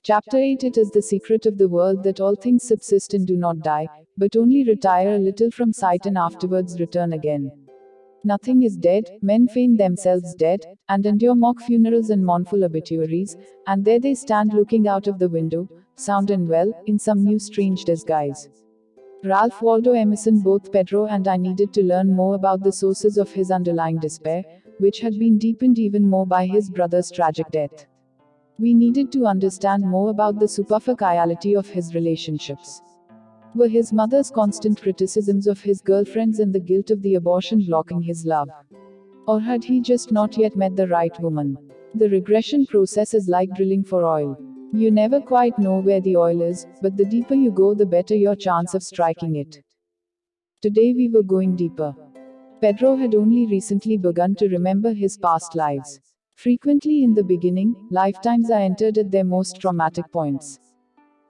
Chapter 8. It is the secret of the world that all things subsist and do not die, but only retire a little from sight and afterwards return again. Nothing is dead, men feign themselves dead, and endure mock funerals and mournful obituaries, and there they stand looking out of the window, sound and well, in some new strange disguise. Ralph Waldo Emerson. Both Pedro and I needed to learn more about the sources of his underlying despair, which had been deepened even more by his brother's tragic death. We needed to understand more about the superficiality of his relationships. Were his mother's constant criticisms of his girlfriends and the guilt of the abortion blocking his love? Or had he just not yet met the right woman? The regression process is like drilling for oil. You never quite know where the oil is, but the deeper you go, the better your chance of striking it. Today we were going deeper. Pedro had only recently begun to remember his past lives. Frequently in the beginning, lifetimes are entered at their most traumatic points.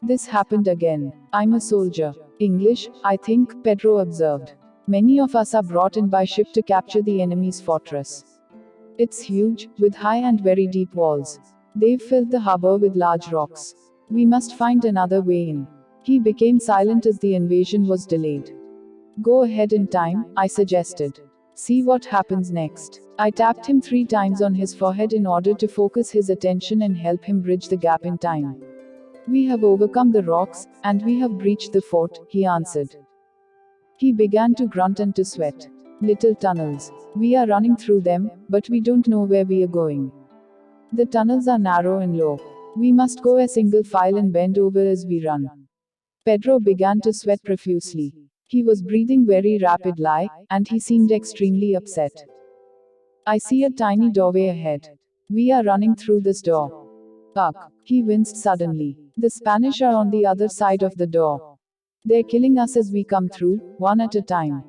This happened again. I'm a soldier. English, I think, Pedro observed. Many of us are brought in by ship to capture the enemy's fortress. It's huge, with high and very deep walls. They've filled the harbor with large rocks. We must find another way in. He became silent as the invasion was delayed. Go ahead in time, I suggested. See what happens next. I tapped him 3 times on his forehead in order to focus his attention and help him bridge the gap in time. We have overcome the rocks, and we have breached the fort, he answered. He began to grunt and to sweat. Little tunnels. We are running through them, but we don't know where we are going. The tunnels are narrow and low. We must go a single file and bend over as we run. Pedro began to sweat profusely. He was breathing very rapidly, and he seemed extremely upset. I see a tiny doorway ahead. We are running through this door. Ugh. He winced suddenly. The Spanish are on the other side of the door. They're killing us as we come through, one at a time.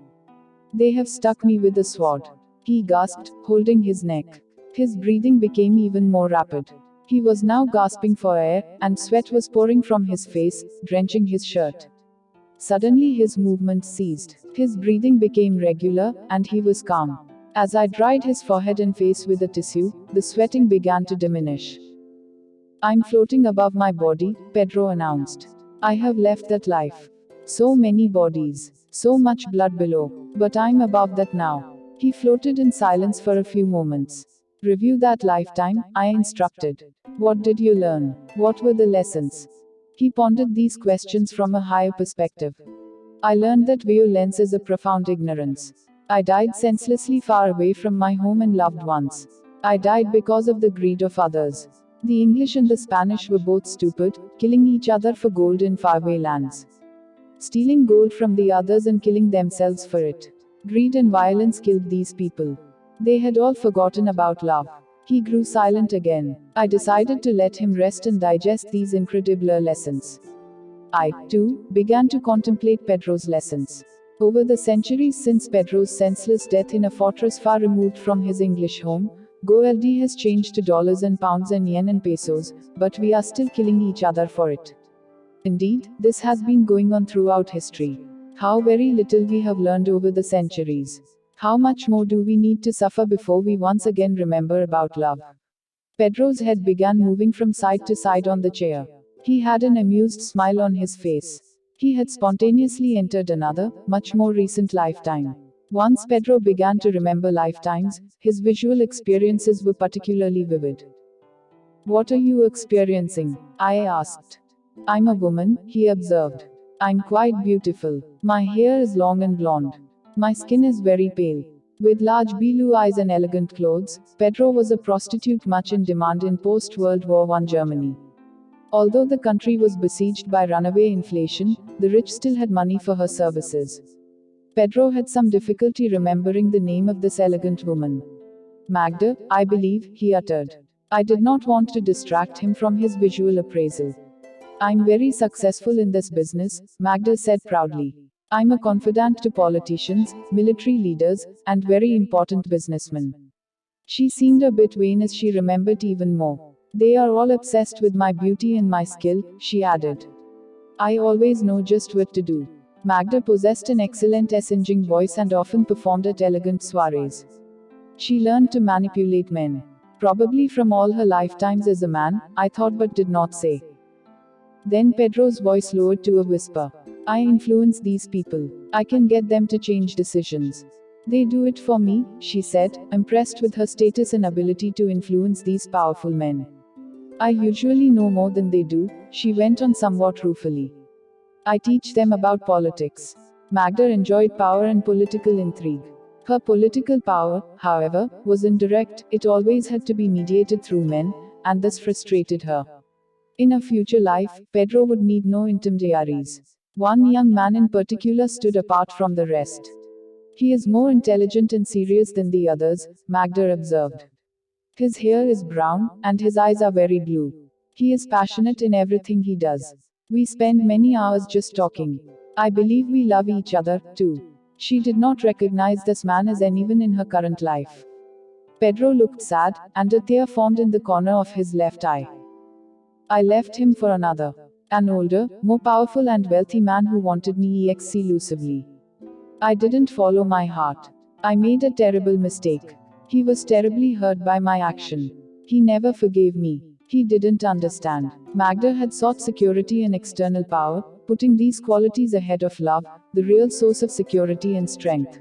They have stuck me with a sword. He gasped, holding his neck. His breathing became even more rapid. He was now gasping for air, and sweat was pouring from his face, drenching his shirt. Suddenly his movements ceased. His breathing became regular, and he was calm. As I dried his forehead and face with a tissue, the sweating began to diminish. I'm floating above my body, Pedro announced. I have left that life. So many bodies. So much blood below. But I'm above that now. He floated in silence for a few moments. Review that lifetime, I instructed. What did you learn? What were the lessons? He pondered these questions from a higher perspective. I learned that violence is a profound ignorance. I died senselessly far away from my home and loved ones. I died because of the greed of others. The English and the Spanish were both stupid, killing each other for gold in faraway lands. Stealing gold from the others and killing themselves for it. Greed and violence killed these people. They had all forgotten about love. He grew silent again. I decided to let him rest and digest these incredible lessons. I, too, began to contemplate Pedro's lessons. Over the centuries since Pedro's senseless death in a fortress far removed from his English home, gold has changed to dollars and pounds and yen and pesos, but we are still killing each other for it. Indeed, this has been going on throughout history. How very little we have learned over the centuries. How much more do we need to suffer before we once again remember about love? Pedro's head began moving from side to side on the chair. He had an amused smile on his face. He had spontaneously entered another, much more recent lifetime. Once Pedro began to remember lifetimes, his visual experiences were particularly vivid. What are you experiencing? I asked. I'm a woman, he observed. I'm quite beautiful. My hair is long and blonde. My skin is very pale. With large blue eyes and elegant clothes, Pedro was a prostitute much in demand in post-World War I Germany. Although the country was besieged by runaway inflation, the rich still had money for her services. Pedro had some difficulty remembering the name of this elegant woman. Magda, I believe, he uttered. I did not want to distract him from his visual appraisal. I'm very successful in this business, Magda said proudly. I'm a confidant to politicians, military leaders, and very important businessmen. She seemed a bit vain as she remembered even more. They are all obsessed with my beauty and my skill, she added. I always know just what to do. Magda possessed an excellent singing voice and often performed at elegant soirees. She learned to manipulate men. Probably from all her lifetimes as a man, I thought but did not say. Then Pedro's voice lowered to a whisper. I influence these people. I can get them to change decisions. They do it for me, she said, impressed with her status and ability to influence these powerful men. I usually know more than they do, she went on somewhat ruefully. I teach them about politics. Magda enjoyed power and political intrigue. Her political power, however, was indirect, it always had to be mediated through men, and this frustrated her. In a future life, Pedro would need no intermediaries. One young man in particular stood apart from the rest. He is more intelligent and serious than the others, Magda observed. His hair is brown, and his eyes are very blue. He is passionate in everything he does. We spend many hours just talking. I believe we love each other, too. She did not recognize this man as anyone in her current life. Pedro looked sad, and a tear formed in the corner of his left eye. I left him for another. An older, more powerful and wealthy man who wanted me exclusively. I didn't follow my heart. I made a terrible mistake. He was terribly hurt by my action. He never forgave me. He didn't understand. Magda had sought security and external power, putting these qualities ahead of love, the real source of security and strength.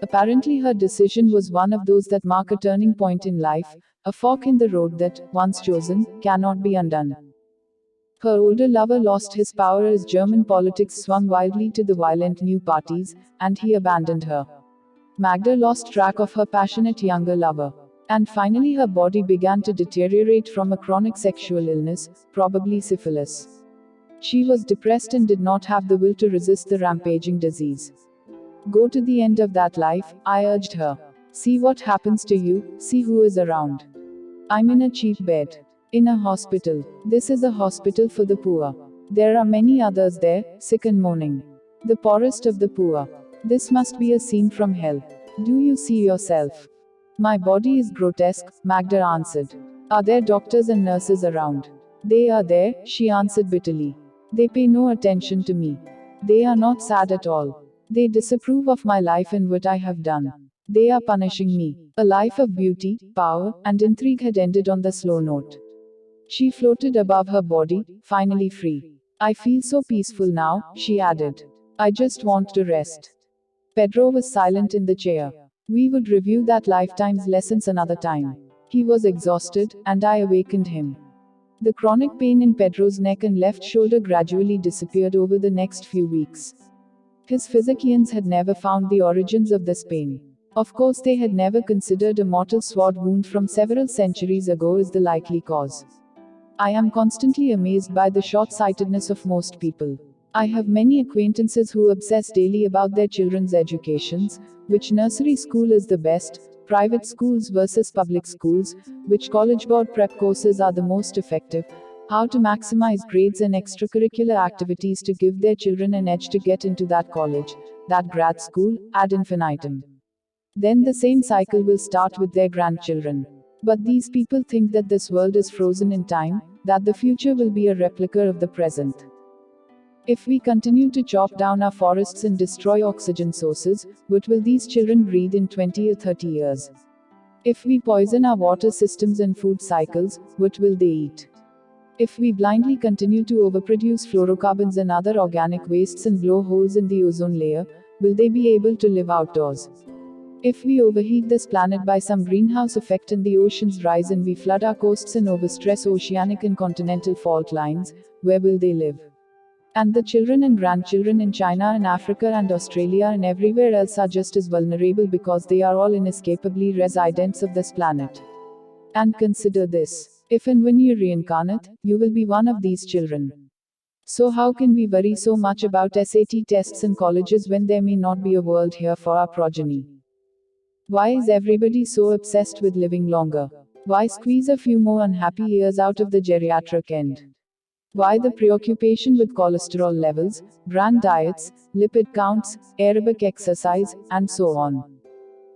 Apparently her decision was one of those that mark a turning point in life, a fork in the road that, once chosen, cannot be undone. Her older lover lost his power as German politics swung wildly to the violent new parties, and he abandoned her. Magda lost track of her passionate younger lover. And finally her body began to deteriorate from a chronic sexual illness, probably syphilis. She was depressed and did not have the will to resist the rampaging disease. Go to the end of that life, I urged her. See what happens to you, see who is around. I'm in a cheap bed. In a hospital. This is a hospital for the poor. There are many others there, sick and mourning. The poorest of the poor. This must be a scene from hell. Do you see yourself? My body is grotesque, Magda answered. Are there doctors and nurses around? They are there, she answered bitterly. They pay no attention to me. They are not sad at all. They disapprove of my life and what I have done. They are punishing me. A life of beauty, power, and intrigue had ended on the slow note. She floated above her body, finally free. I feel so peaceful now, she added. I just want to rest. Pedro was silent in the chair. We would review that lifetime's lessons another time. He was exhausted, and I awakened him. The chronic pain in Pedro's neck and left shoulder gradually disappeared over the next few weeks. His physicians had never found the origins of this pain. Of course, they had never considered a mortal sword wound from several centuries ago as the likely cause. I am constantly amazed by the short-sightedness of most people. I have many acquaintances who obsess daily about their children's educations, which nursery school is the best, private schools versus public schools, which college board prep courses are the most effective, how to maximize grades and extracurricular activities to give their children an edge to get into that college, that grad school, ad infinitum. Then the same cycle will start with their grandchildren. But these people think that this world is frozen in time, that the future will be a replica of the present. If we continue to chop down our forests and destroy oxygen sources, what will these children breathe in 20 or 30 years? If we poison our water systems and food cycles, what will they eat? If we blindly continue to overproduce fluorocarbons and other organic wastes and blow holes in the ozone layer, will they be able to live outdoors? If we overheat this planet by some greenhouse effect and the oceans rise and we flood our coasts and overstress oceanic and continental fault lines, where will they live? And the children and grandchildren in China and Africa and Australia and everywhere else are just as vulnerable because they are all inescapably residents of this planet. And consider this. If and when you reincarnate, you will be one of these children. So how can we worry so much about SAT tests and colleges when there may not be a world here for our progeny? Why is everybody so obsessed with living longer? Why squeeze a few more unhappy years out of the geriatric end? Why the preoccupation with cholesterol levels, brand diets, lipid counts, aerobic exercise, and so on?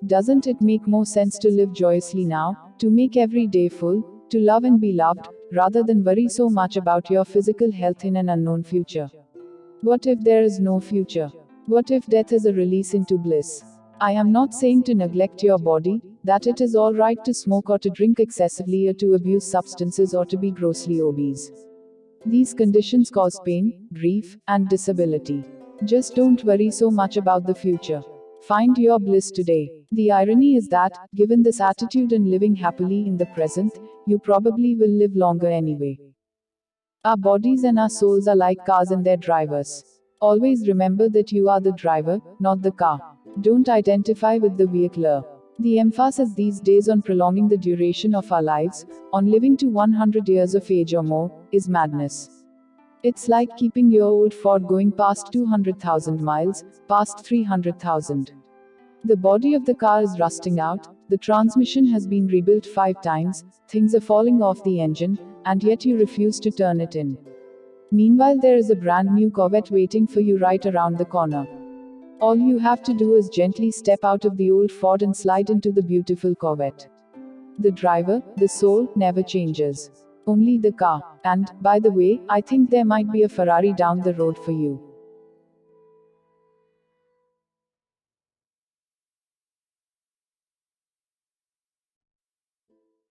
Doesn't it make more sense to live joyously now, to make every day full, to love and be loved, rather than worry so much about your physical health in an unknown future? What if there is no future? What if death is a release into bliss? I am not saying to neglect your body, that it is alright to smoke or to drink excessively or to abuse substances or to be grossly obese. These conditions cause pain, grief, and disability. Just don't worry so much about the future. Find your bliss today. The irony is that, given this attitude and living happily in the present, you probably will live longer anyway. Our bodies and our souls are like cars and their drivers. Always remember that you are the driver, not the car. Don't identify with the vehicle. The emphasis these days on prolonging the duration of our lives, on living to 100 years of age or more, is madness. It's like keeping your old Ford going past 200,000 miles, past 300,000. The body of the car is rusting out, the transmission has been rebuilt 5 times, things are falling off the engine, and yet you refuse to turn it in. Meanwhile, there is a brand new Corvette waiting for you right around the corner. All you have to do is gently step out of the old Ford and slide into the beautiful Corvette. The driver, the soul, never changes. Only the car. And, by the way, I think there might be a Ferrari down the road for you.